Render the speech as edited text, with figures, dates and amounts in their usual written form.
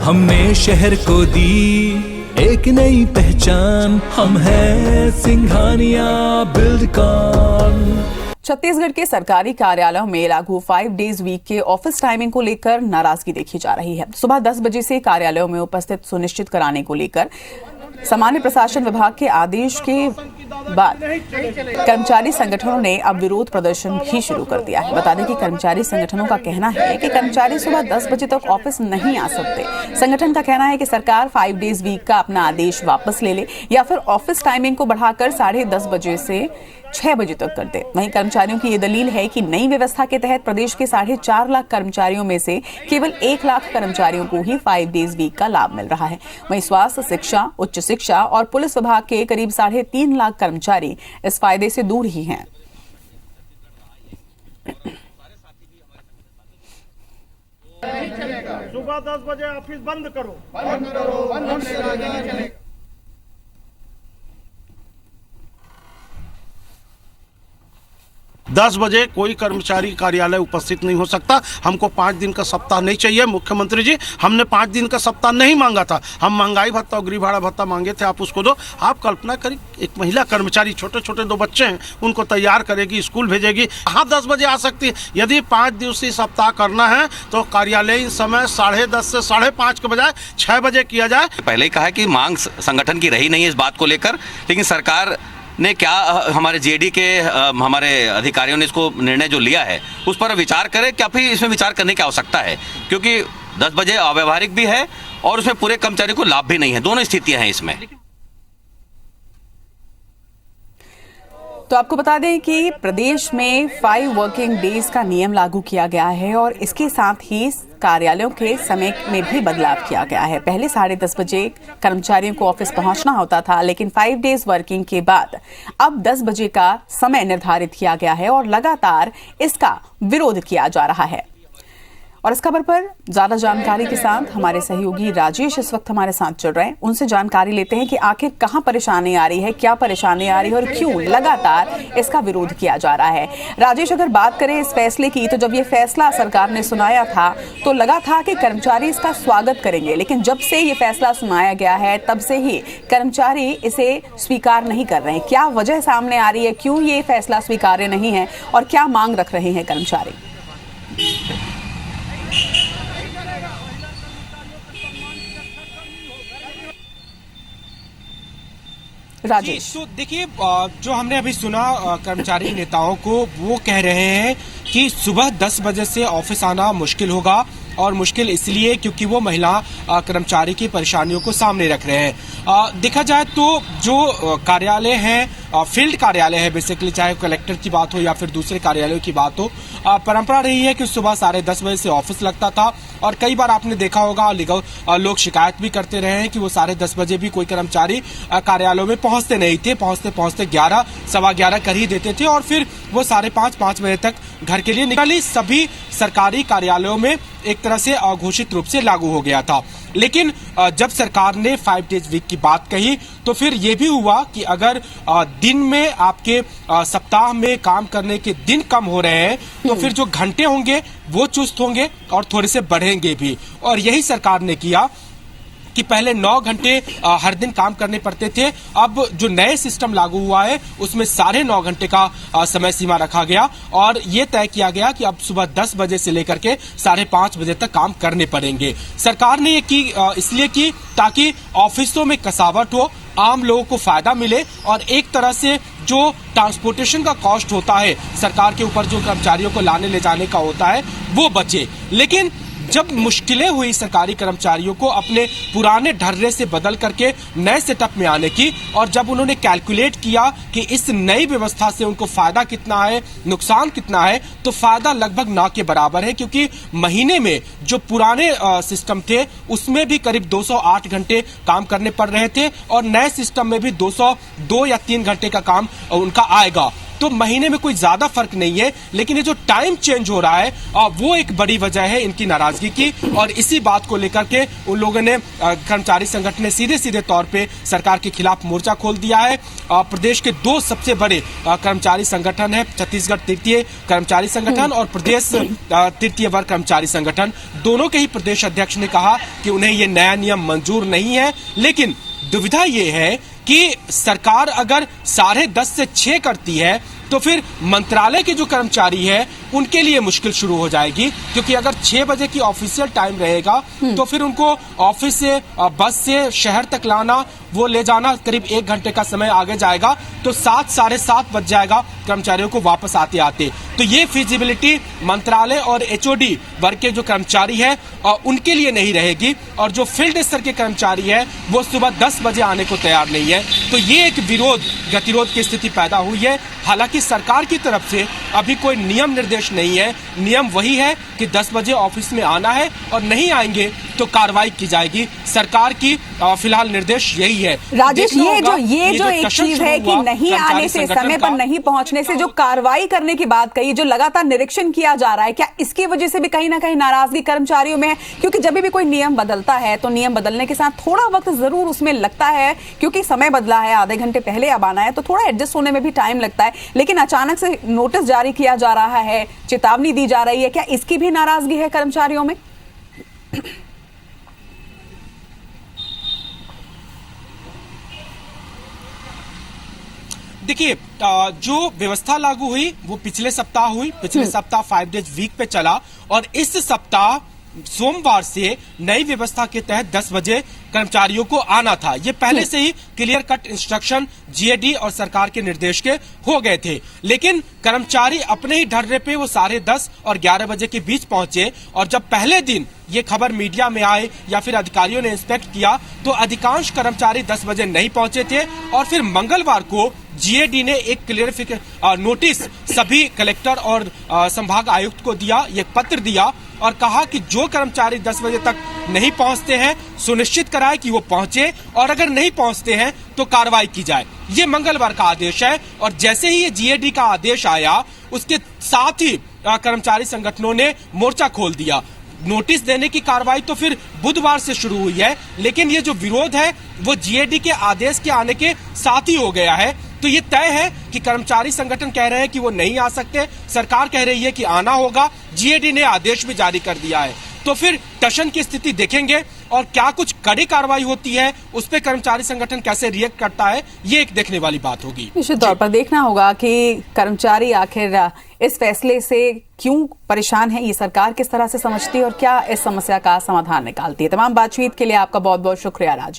हमने शहर को दी एक नई पहचान, हम हैं सिंघानिया बिल्डकॉन। छत्तीसगढ़ के सरकारी कार्यालयों में लागू 5 डेज वीक के ऑफिस टाइमिंग को लेकर नाराजगी देखी जा रही है। सुबह 10 बजे से कार्यालयों में उपस्थित सुनिश्चित कराने को लेकर सामान्य प्रशासन विभाग के आदेश के बाद कर्मचारी संगठनों ने अब विरोध प्रदर्शन भी शुरू कर दिया है। बता दें कि कर्मचारी संगठनों का कहना है कि कर्मचारी सुबह 10 बजे तक ऑफिस नहीं आ सकते। संगठन का कहना है कि सरकार 5 डेज वीक का अपना आदेश वापस ले ले या फिर ऑफिस टाइमिंग को बढ़ाकर 10:30 बजे से 6 बजे तक कर दे। वहीं कर्मचारियों की ये दलील है कि नई व्यवस्था के तहत प्रदेश के 4.5 लाख कर्मचारियों में से केवल 1 लाख कर्मचारियों को ही 5 डेज वीक का लाभ मिल रहा है। वहीं स्वास्थ्य, शिक्षा, उच्च शिक्षा और पुलिस विभाग के करीब 3.5 लाख कर्मचारी इस फायदे से दूर ही हैं। सुबह 10 बजे ऑफिस बंद करो। 10 बजे कोई कर्मचारी कार्यालय उपस्थित नहीं हो सकता। हमको 5 दिन का सप्ताह नहीं चाहिए। मुख्यमंत्री जी, हमने 5 दिन का सप्ताह नहीं मांगा था। हम महंगाई भत्ता और गृह भाड़ा भत्ता मांगे थे, आप उसको दो। आप कल्पना करिए, एक महिला कर्मचारी, छोटे छोटे 2 बच्चे हैं, उनको तैयार करेगी, स्कूल भेजेगी, हाँ 10 बजे आ सकती है। यदि 5 दिवसीय सप्ताह करना है तो कार्यालयीन समय 10:30 से 5:30 के बजाय 6 बजे किया जाए। पहले ही कहा है कि मांग संगठन की रही नहीं है इस बात को लेकर, लेकिन सरकार ने क्या हमारे जेडी के हमारे अधिकारियों ने इसको निर्णय जो लिया है उस पर विचार करें। क्या फिर इसमें विचार करने की आवश्यकता है, क्योंकि 10 बजे अव्यवहारिक भी है और उसमें पूरे कर्मचारी को लाभ भी नहीं है। दोनों स्थितियां हैं इसमें। तो आपको बता दें कि प्रदेश में 5 वर्किंग डेज का नियम लागू किया गया है और इसके साथ ही कार्यालयों के समय में भी बदलाव किया गया है। पहले 10:30 बजे कर्मचारियों को ऑफिस पहुंचना होता था, लेकिन 5 डेज वर्किंग के बाद अब 10 बजे का समय निर्धारित किया गया है और लगातार इसका विरोध किया जा रहा है। और इस खबर पर ज्यादा जानकारी के साथ हमारे सहयोगी राजेश इस वक्त हमारे साथ जुड़ रहे हैं। उनसे जानकारी लेते हैं कि आखिर कहां परेशानी आ रही है, क्या परेशानी आ रही है और क्यों लगातार इसका विरोध किया जा रहा है। राजेश, अगर बात करें इस फैसले की, तो जब ये फैसला सरकार ने सुनाया था तो लगा था कि कर्मचारी इसका स्वागत करेंगे, लेकिन जब से ये फैसला सुनाया गया है तब से ही कर्मचारी इसे स्वीकार नहीं कर रहे हैं। क्या वजह सामने आ रही है, क्यों ये फैसला स्वीकार्य नहीं है और क्या मांग रख रहे हैं कर्मचारी? राजेश, तो देखिए, जो हमने अभी सुना कर्मचारी नेताओं को, वो कह रहे हैं कि सुबह 10 बजे से ऑफिस आना मुश्किल होगा और मुश्किल इसलिए क्योंकि वो महिला कर्मचारी की परेशानियों को सामने रख रहे हैं। देखा जाए तो जो कार्यालय हैं, फील्ड कार्यालय है बेसिकली, चाहे कलेक्टर की बात हो या फिर दूसरे कार्यालयों की बात हो, परंपरा रही है कि सुबह 10:30 बजे से ऑफिस लगता था और कई बार आपने देखा होगा लोग शिकायत भी करते रहे हैं कि वो 10:30 बजे भी कोई कर्मचारी कार्यालयों में पहुंचते नहीं थे। पहुंचते 11, 11:15 कर ही देते थे और फिर वो 5:30 बजे तक घर के लिए निकली। सभी सरकारी कार्यालयों में एक तरह से अघोषित रूप से लागू हो गया था। लेकिन जब सरकार ने 5 डेज वीक की बात कही तो फिर ये भी हुआ कि अगर दिन में आपके सप्ताह में काम करने के दिन कम हो रहे हैं तो फिर जो घंटे होंगे वो चुस्त होंगे और थोड़े से बढ़ेंगे भी। और यही सरकार ने किया कि पहले 9 घंटे हर दिन काम करने पड़ते थे। अब जो नए सिस्टम लागू हुआ है उसमें 9.5 घंटे का समय सीमा रखा गया और ये तय किया गया कि अब सुबह 10 बजे से लेकर के 5:30 बजे तक काम करने पड़ेंगे। सरकार ने ये की इसलिए की ताकि ऑफिसों में कसावट हो, आम लोगों को फायदा मिले और एक तरह से जो ट्रांसपोर्टेशन का कॉस्ट होता है सरकार के ऊपर, जो कर्मचारियों को लाने ले जाने का होता है, वो बचे। लेकिन जब मुश्किलें हुई सरकारी कर्मचारियों को अपने पुराने ढर्रे से बदल करके नए सेटअप में आने की, और जब उन्होंने कैलकुलेट किया कि इस नई व्यवस्था से उनको फायदा कितना है, नुकसान कितना है, तो फायदा लगभग ना के बराबर है, क्योंकि महीने में जो पुराने सिस्टम थे उसमें भी करीब 208 घंटे काम करने पड़ रहे थे और नए सिस्टम में भी 202 या 3 घंटे का काम उनका आएगा। तो महीने में कोई ज्यादा फर्क नहीं है, लेकिन ये जो टाइम चेंज हो रहा है वो एक बड़ी वजह है इनकी नाराजगी की। और इसी बात को लेकर के उन लोगों ने, कर्मचारी संगठन ने सीधे सीधे तौर पे सरकार के खिलाफ मोर्चा खोल दिया है। प्रदेश के दो सबसे बड़े कर्मचारी संगठन है, छत्तीसगढ़ तृतीय कर्मचारी संगठन और प्रदेश तृतीय वर्ग कर्मचारी संगठन, दोनों के ही प्रदेश अध्यक्ष ने कहा कि उन्हें ये नया नियम मंजूर नहीं है। लेकिन दुविधा ये है कि सरकार अगर 10:30 से 6 करती है तो फिर मंत्रालय के जो कर्मचारी है उनके लिए मुश्किल शुरू हो जाएगी, क्योंकि अगर 6 बजे की ऑफिशियल टाइम रहेगा तो फिर उनको ऑफिस से बस से शहर तक लाना, वो ले जाना करीब 1 घंटे का समय आगे जाएगा, तो 7 साढ़े 7 बज जाएगा कर्मचारियों को वापस आते आते। तो ये फिजिबिलिटी मंत्रालय और एचओडी वर्ग के जो कर्मचारी है उनके लिए नहीं रहेगी, और जो फील्ड स्तर के कर्मचारी है वो सुबह 10 बजे आने को तैयार नहीं है। तो ये एक गतिरोध की स्थिति पैदा हुई है। हालांकि सरकार की तरफ से अभी कोई नियम निर्देश नहीं है, नियम वही है कि 10 बजे ऑफिस में आना है और नहीं आएंगे तो कार्रवाई की जाएगी। सरकार की फिलहाल निर्देश यही है। राजेश, ये जो एक चीज है कि नहीं आने से, समय पर नहीं पहुंचने से जो कार्रवाई करने की बात कही, जो लगातार निरीक्षण किया जा रहा है, क्या इसकी वजह से भी कहीं ना कहीं नाराजगी कर्मचारियों में है? क्योंकि जब भी कोई नियम बदलता है तो नियम बदलने के साथ थोड़ा वक्त जरूर उसमें लगता है, क्योंकि समय बदला है, आधे घंटे पहले अब आना है तो थोड़ा एडजस्ट होने में भी टाइम लगता है। लेकिन अचानक से नोटिस जारी किया जा रहा है, चेतावनी दी जा रही है, क्या इसकी भी नाराजगी है कर्मचारियों में? देखिए, जो व्यवस्था लागू हुई वो पिछले सप्ताह हुई। पिछले सप्ताह 5 डेज वीक पे चला, और इस सप्ताह सोमवार से नई व्यवस्था के तहत 10 बजे कर्मचारियों को आना था। ये पहले से ही क्लियर कट इंस्ट्रक्शन जीएडी और सरकार के निर्देश के हो गए थे, लेकिन कर्मचारी अपने ही ढर्रे पे वो 10:30 और 11 बजे के बीच पहुंचे। और जब पहले दिन ये खबर मीडिया में आए या फिर अधिकारियों ने इंस्पेक्ट किया तो अधिकांश कर्मचारी 10 बजे नहीं पहुंचे थे। और फिर मंगलवार को जीएडी ने एक क्लियर नोटिस सभी कलेक्टर और संभाग आयुक्त को दिया, ये पत्र दिया और कहा कि जो कर्मचारी 10 बजे तक नहीं पहुंचते हैं सुनिश्चित कराए कि वो पहुंचे, और अगर नहीं पहुंचते हैं तो कार्रवाई की जाए। ये मंगलवार का आदेश है। और जैसे ही ये जीएडी का आदेश आया उसके साथ ही कर्मचारी संगठनों ने मोर्चा खोल दिया। नोटिस देने की कार्रवाई तो फिर बुधवार से शुरू हुई है, लेकिन ये जो विरोध है वो जीएडी के आदेश के आने के साथ ही हो गया है। तो ये तय है कि कर्मचारी संगठन कह रहे हैं कि वो नहीं आ सकते, सरकार कह रही है कि आना होगा, जीएडी ने आदेश भी जारी कर दिया है। तो फिर टशन की स्थिति देखेंगे और क्या कुछ कड़ी कार्रवाई होती है, उस पर कर्मचारी संगठन कैसे रिएक्ट करता है, ये एक देखने वाली बात होगी। निश्चित तौर पर देखना होगा कि कर्मचारी आखिर इस फैसले से क्यों परेशान है, ये सरकार किस तरह से समझती है और क्या इस समस्या का समाधान निकालती है। तमाम बातचीत के लिए आपका बहुत बहुत शुक्रिया राजेश।